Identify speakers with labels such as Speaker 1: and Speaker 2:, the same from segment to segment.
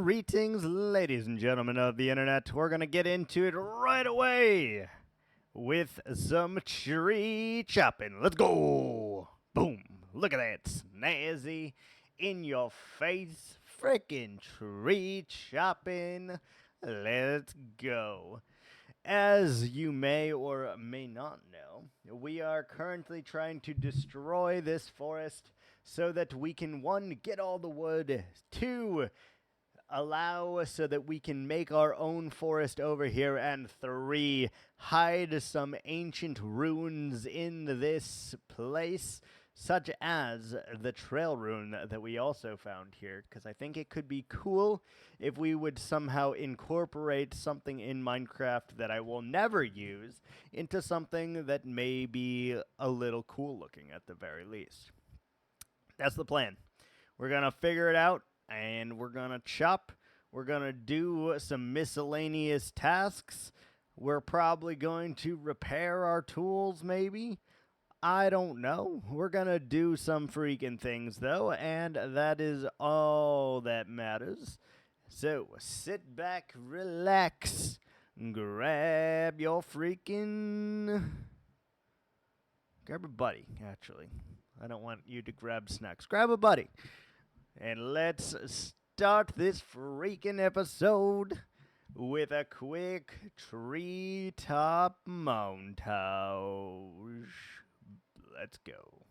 Speaker 1: Greetings, ladies and gentlemen of the internet. We're going to get into it right away with some tree chopping. Let's go! Boom! Look at that snazzy, in your face, freaking tree chopping. Let's go. As you may or may not know, we are currently trying to destroy this forest so that we can, one, get all the wood, two, allow so that we can make our own forest over here, and three, hide some ancient ruins in this place, such as the trail rune that we also found here, because I think it could be cool if we would somehow incorporate something in Minecraft that I will never use into something that may be a little cool looking at the very least. That's the plan. We're going to figure it out, and we're going to chop. We're going to do some miscellaneous tasks. We're probably going to repair our tools, maybe. I don't know. We're going to do some freaking things, though, and that is all that matters. So, sit back, relax, grab your freaking... Grab a buddy, actually. I don't want you to grab snacks. Grab a buddy. And let's start this freaking episode with a quick treetop montage. Let's go.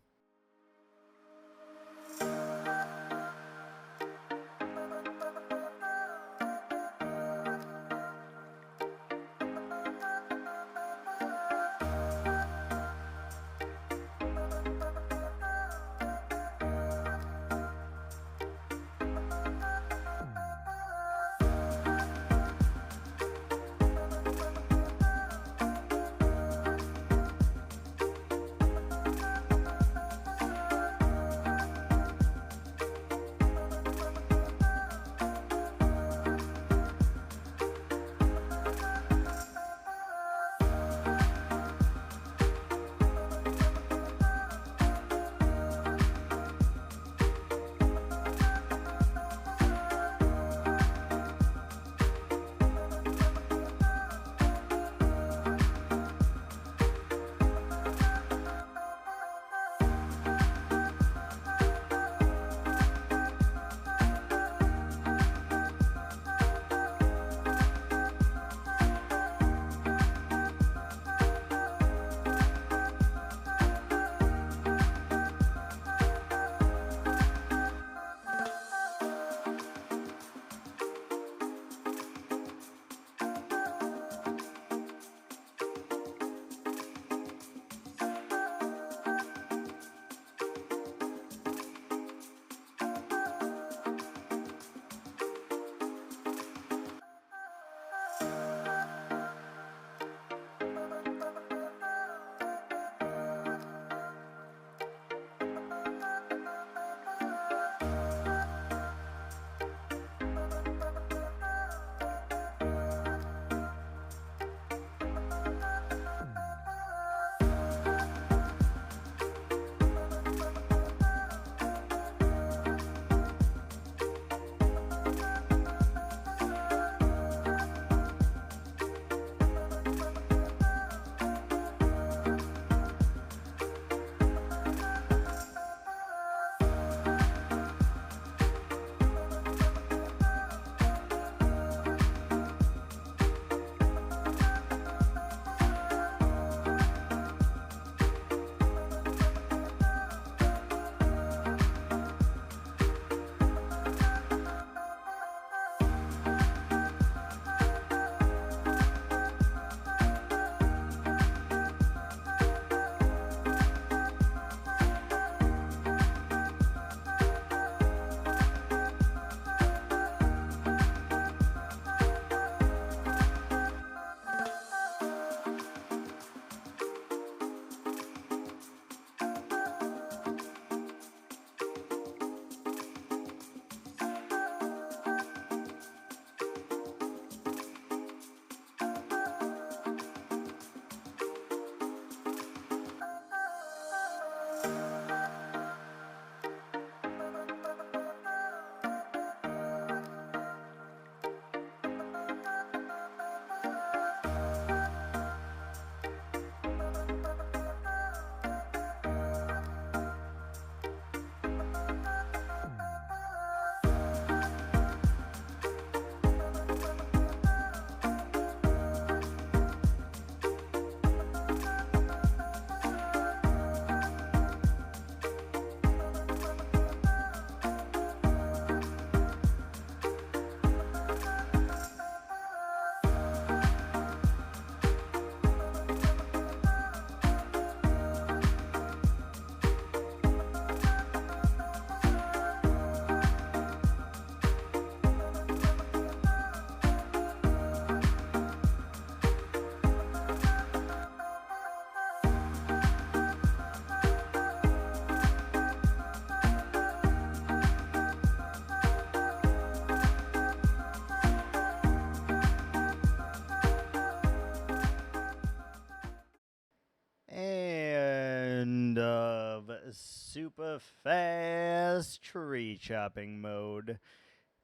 Speaker 1: super fast tree chopping mode.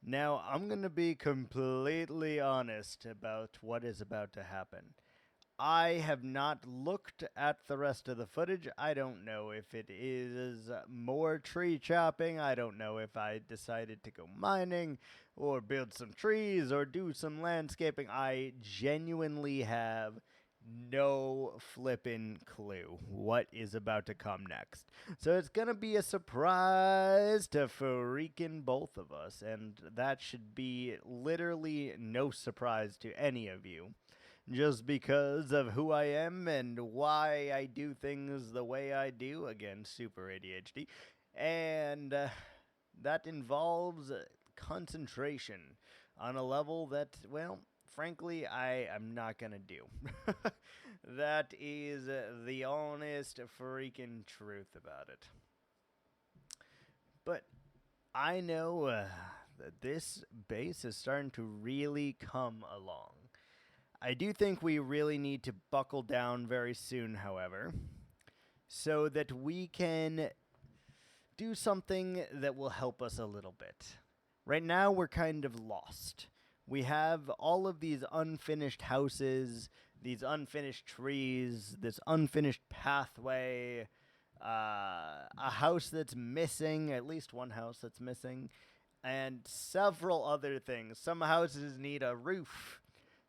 Speaker 1: Now, I'm going to be completely honest about what is about to happen. I have not looked at the rest of the footage. I don't know if it is more tree chopping. I don't know if I decided to go mining or build some trees or do some landscaping. I genuinely have no flippin' clue what is about to come next. So it's gonna be a surprise to freaking both of us, and that should be literally no surprise to any of you just because of who I am and why I do things the way I do. Again, super ADHD. And that involves concentration on a level that, well, frankly, I am not going to do. That is the honest freaking truth about it. But I know that this base is starting to really come along. I do think we really need to buckle down very soon, however, so that we can do something that will help us a little bit. Right now, we're kind of lost. We have all of these unfinished houses, these unfinished trees, this unfinished pathway, a house that's missing, at least one house that's missing, and several other things. Some houses need a roof.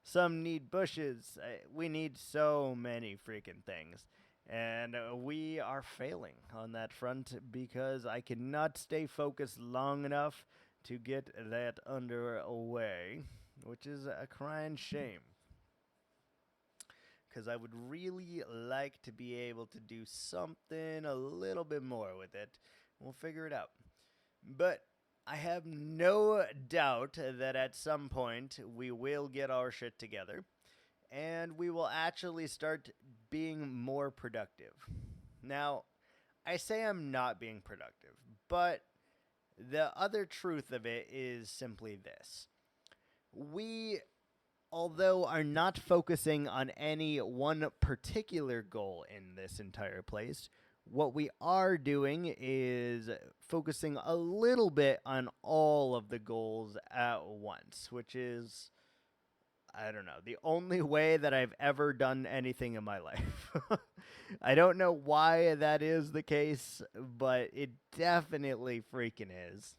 Speaker 1: Some need bushes. We need so many freaking things. And we are failing on that front because I cannot stay focused long enough to get that underway, which is a crying shame. Because I would really like to be able to do something a little bit more with it. We'll figure it out. But I have no doubt that at some point we will get our shit together and we will actually start being more productive. Now, I say I'm not being productive, but the other truth of it is simply this. We, although are not focusing on any one particular goal in this entire place, what we are doing is focusing a little bit on all of the goals at once, which is, I don't know, the only way that I've ever done anything in my life. I don't know why that is the case, but it definitely freaking is.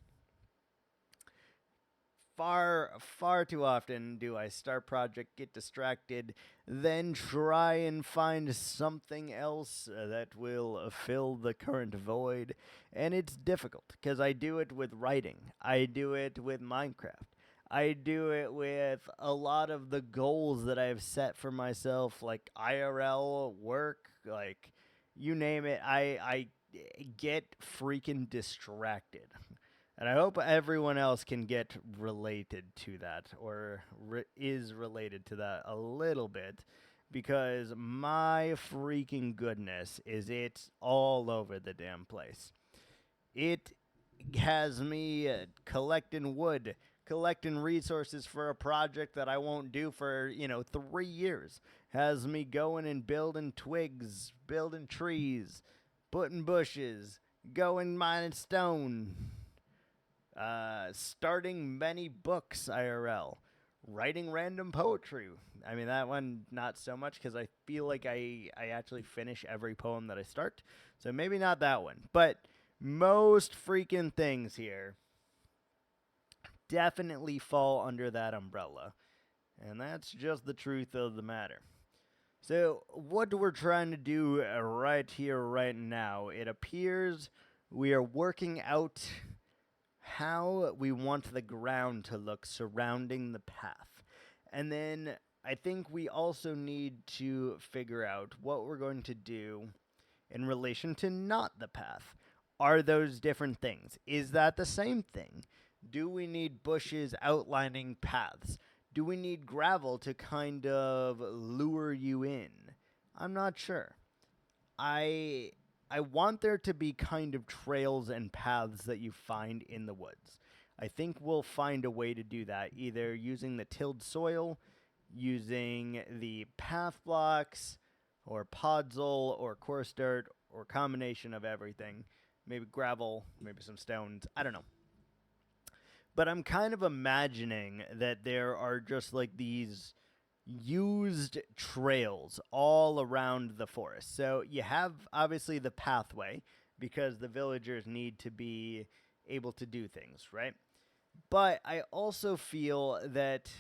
Speaker 1: Far too often do I start project, get distracted, then try and find something else that will fill the current void, and it's difficult because I do it with writing, I do it with Minecraft, I do it with a lot of the goals that I've set for myself, like IRL work, like you name it. I get freaking distracted. And I hope everyone else can get related to that or is related to that a little bit because my freaking goodness is it's all over the damn place. It has me collecting wood, collecting resources for a project that I won't do for, 3 years. Has me going and building twigs, building trees, putting bushes, going mining stone. Starting many books IRL, writing random poetry. I mean, that one, not so much, because I feel like I actually finish every poem that I start. So maybe not that one. But most freaking things here definitely fall under that umbrella. And that's just the truth of the matter. So what we're trying to do right here, right now, it appears we are working out how we want the ground to look surrounding the path. And then I think we also need to figure out what we're going to do in relation to not the path. Are those different things? Is that the same thing? Do we need bushes outlining paths? Do we need gravel to kind of lure you in? I'm not sure. I I want there to be kind of trails and paths that you find in the woods. I think we'll find a way to do that, either using the tilled soil, using the path blocks, or podzol, or coarse dirt, or combination of everything. Maybe gravel, maybe some stones. I don't know. But I'm kind of imagining that there are just like these used trails all around the forest. So you have obviously the pathway because the villagers need to be able to do things, right? But I also feel that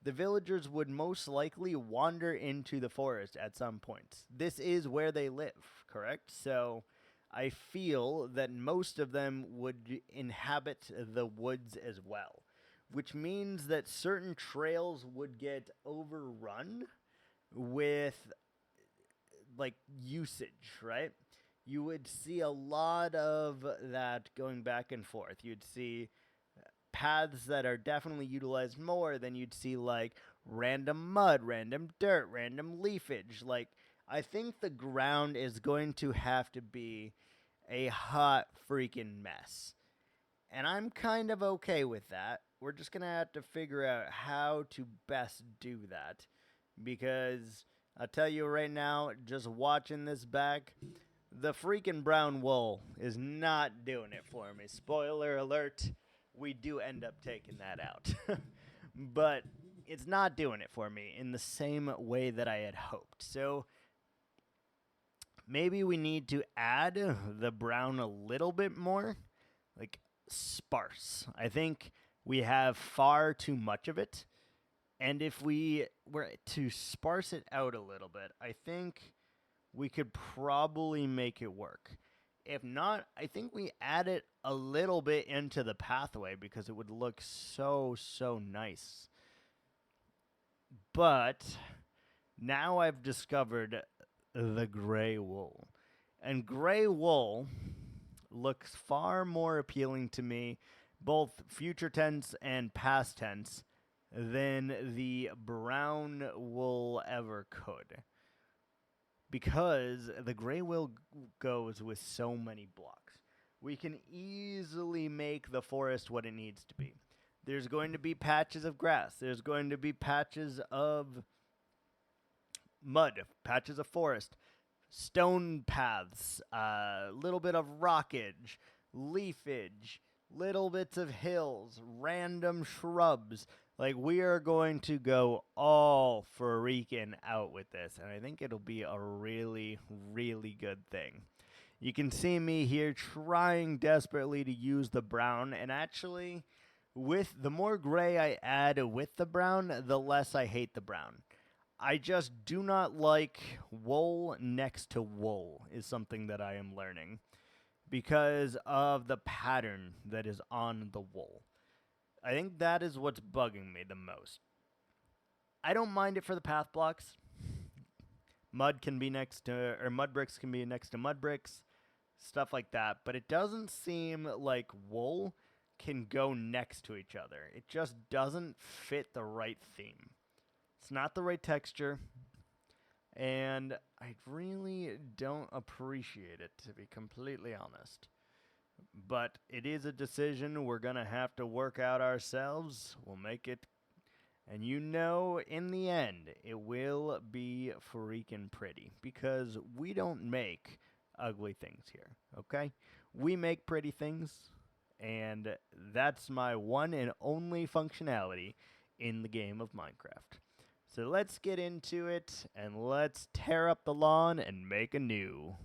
Speaker 1: the villagers would most likely wander into the forest at some point. This is where they live, correct? So I feel that most of them would inhabit the woods as well, which means that certain trails would get overrun with like usage, right? You would see a lot of that going back and forth. You'd see paths that are definitely utilized more than you'd see like random mud, random dirt, random leafage. Like, I think the ground is going to have to be a hot freaking mess. And I'm kind of okay with that. We're just going to have to figure out how to best do that. Because I'll tell you right now, just watching this back, the freaking brown wool is not doing it for me. Spoiler alert, we do end up taking that out. But it's not doing it for me in the same way that I had hoped. So maybe we need to add the brown a little bit more, like sparse. I think we have far too much of it. And if we were to sparse it out a little bit, I think we could probably make it work. If not, I think we add it a little bit into the pathway because it would look so, so nice. But now I've discovered the gray wool. And gray wool looks far more appealing to me, both future tense and past tense, than the brown wool ever could. Because the gray wool goes with so many blocks. We can easily make the forest what it needs to be. There's going to be patches of grass. There's going to be patches of mud, patches of forest, stone paths, a little bit of rockage, leafage, little bits of hills, random shrubs. Like, we are going to go all freaking out with this, and I think it'll be a really, really good thing. You can see me here trying desperately to use the brown, and actually, with the more gray I add with the brown, the less I hate the brown. I just do not like wool next to wool is something that I am learning because of the pattern that is on the wool. I think that is what's bugging me the most. I don't mind it for the path blocks. Mud can be next to, or mud bricks can be next to mud bricks, stuff like that. But it doesn't seem like wool can go next to each other. It just doesn't fit the right theme. It's not the right texture, and I really don't appreciate it, to be completely honest. But it is a decision we're going to have to work out ourselves. We'll make it, and you know, in the end, it will be freaking pretty, because we don't make ugly things here, okay? We make pretty things, and that's my one and only functionality in the game of Minecraft. So let's get into it, and let's tear up the lawn and make anew.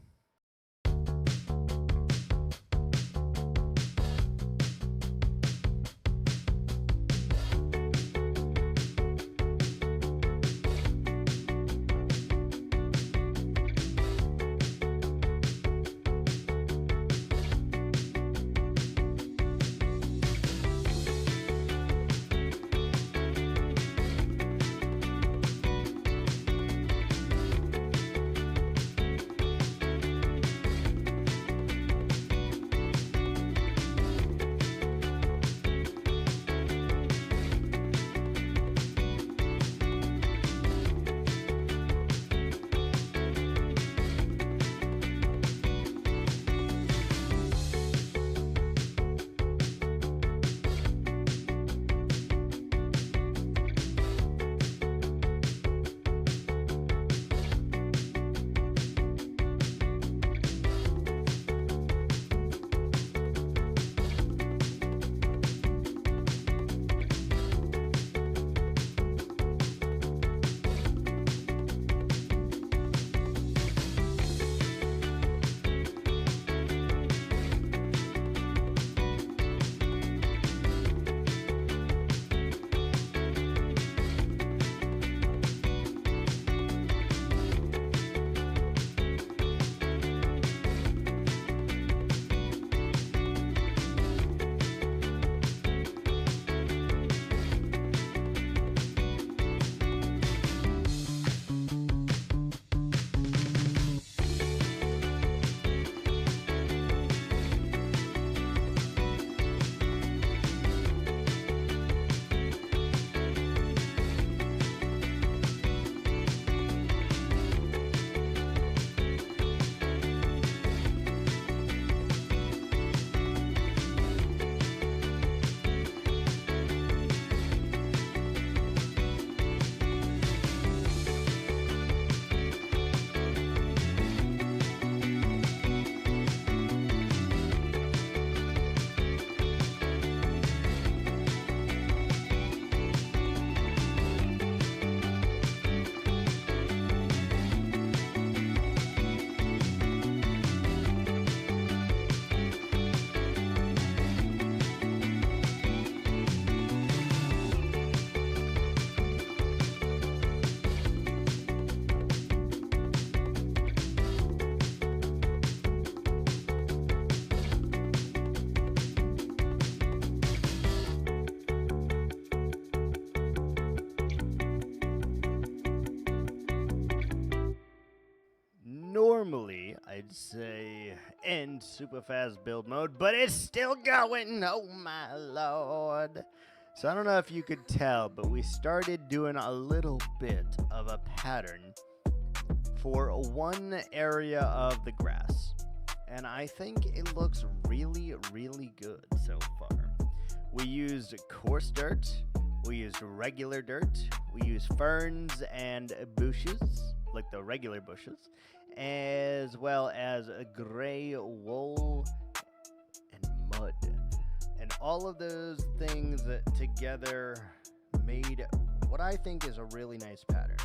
Speaker 1: normally, I'd say end super fast build mode, but it's still going, oh my lord. So I don't know if you could tell, but we started doing a little bit of a pattern for one area of the grass. And I think it looks really, really good so far. We used coarse dirt, we used regular dirt, we used ferns and bushes, like the regular bushes, as well as a gray wool and mud. And all of those things together made what I think is a really nice pattern.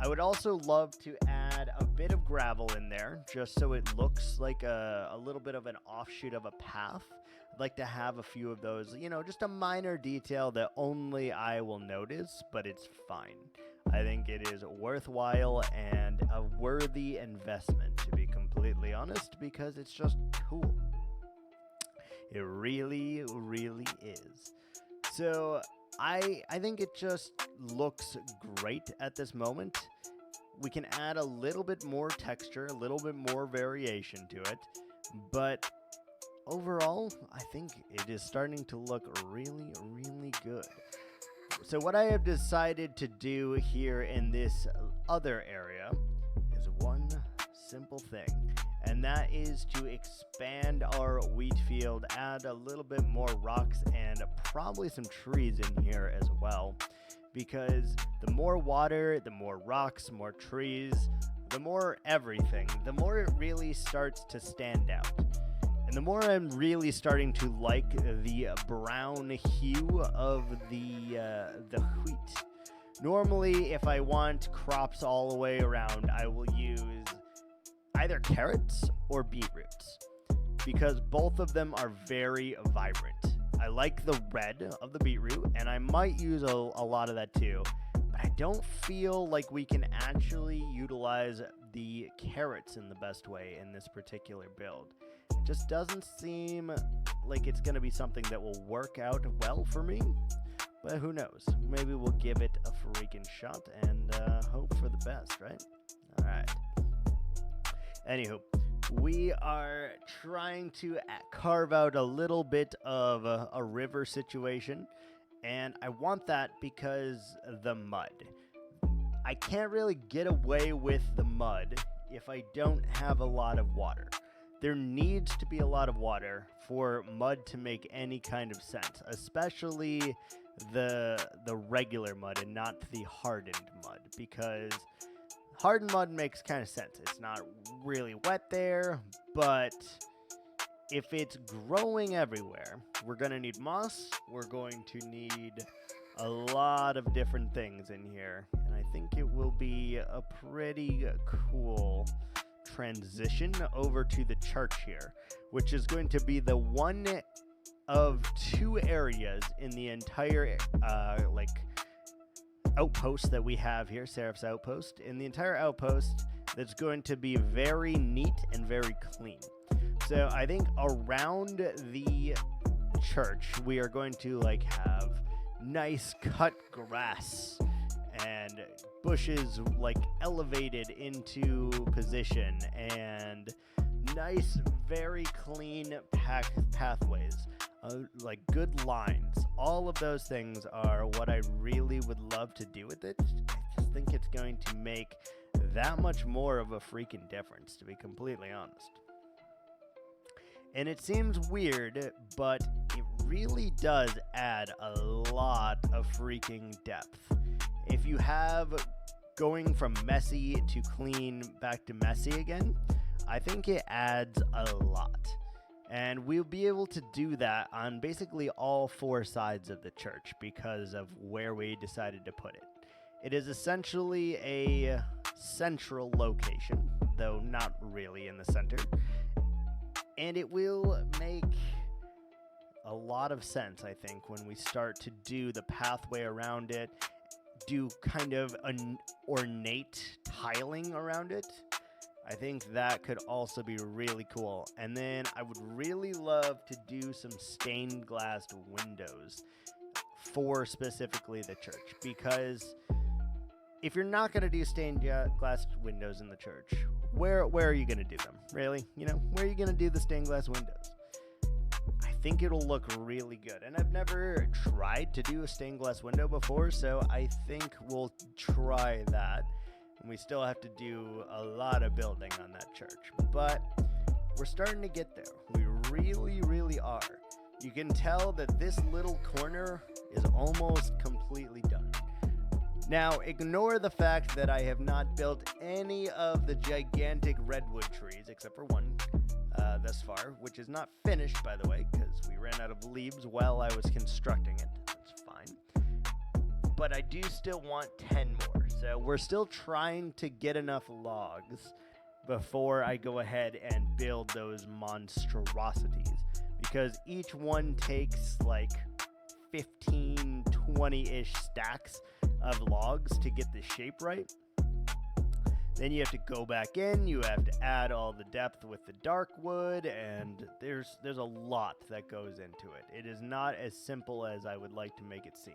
Speaker 1: I would also love to add a bit of gravel in there, just so it looks like a little bit of an offshoot of a path. I'd like to have a few of those, you know, just a minor detail that only I will notice, but it's fine. I think it is worthwhile and a worthy investment, to be completely honest, because it's just cool. It really, really is. So I think it just looks great at this moment. We can add a little bit more texture, a little bit more variation to it, but overall, I think it is starting to look really, really good. So what I have decided to do here in this other area is one simple thing, and that is to expand our wheat field, add a little bit more rocks and probably some trees in here as well, because the more water, the more rocks, more trees, the more everything, the more it really starts to stand out. And the more I'm really starting to like the brown hue of the wheat. Normally, if I want crops all the way around, I will use either carrots or beetroots, because both of them are very vibrant. I like the red of the beetroot, and I might use a lot of that too, but I don't feel like we can actually utilize the carrots in the best way in this particular build. It just doesn't seem like it's going to be something that will work out well for me, but who knows? Maybe we'll give it a freaking shot and hope for the best, right? All right. Anywho, we are trying to carve out a little bit of a river situation, and I want that because the mud. I can't really get away with the mud if I don't have a lot of water. There needs to be a lot of water for mud to make any kind of sense, especially the regular mud and not the hardened mud, because hardened mud makes kind of sense. It's not really wet there, but if it's growing everywhere, we're going to need moss. We're going to need a lot of different things in here, and I think it will be a pretty cool transition over to the church here, which is going to be the one of two areas in the entire outpost that we have here, Seraphs Outpost, in the entire outpost that's going to be very neat and very clean. So I think around the church we are going to have nice cut grass and bushes elevated into position and nice, very clean pathways, good lines. All of those things are what I really would love to do with it. I just think it's going to make that much more of a freaking difference, to be completely honest. And it seems weird, but it really does add a lot of freaking depth. If you have going from messy to clean back to messy again, I think it adds a lot. And we'll be able to do that on basically all four sides of the church because of where we decided to put it. It is essentially a central location, though not really in the center. And it will make a lot of sense, I think, when we start to do the pathway around it, do kind of an ornate tiling around it. I think that could also be really cool. And then I would really love to do some stained glass windows for specifically the church, because if you're not going to do stained glass windows in the church, where are you gonna do them? Really? You know, where are you gonna do the stained glass windows? I think it'll look really good, and I've never tried to do a stained glass window before, so I think we'll try that. And we still have to do a lot of building on that church, but we're starting to get there. We really are. You can tell that this little corner is almost completely done. Now, ignore the fact that I have not built any of the gigantic redwood trees, except for one thus far, which is not finished, by the way, because we ran out of leaves while I was constructing it. That's fine. But I do still want 10 more, so we're still trying to get enough logs before I go ahead and build those monstrosities, because each one takes like 15, 20-ish stacks of logs to get the shape right. Then you have to go back in, you have to add all the depth with the dark wood, and there's a lot that goes into it. It is not as simple as I would like to make it seem.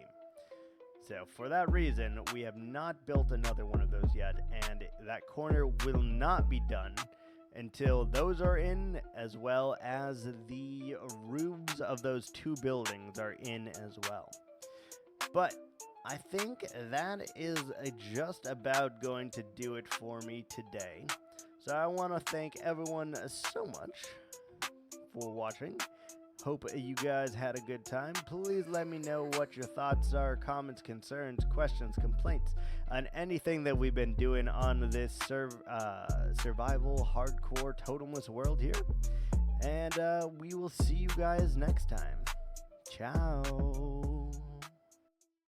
Speaker 1: So for that reason, we have not built another one of those yet, and that corner will not be done until those are in, as well as the roofs of those two buildings are in as well. But I think that is just about going to do it for me today. So I want to thank everyone so much for watching. Hope you guys had a good time. Please let me know what your thoughts are, comments, concerns, questions, complaints on anything that we've been doing on this survival hardcore totemless world here. And we will see you guys next time. Ciao.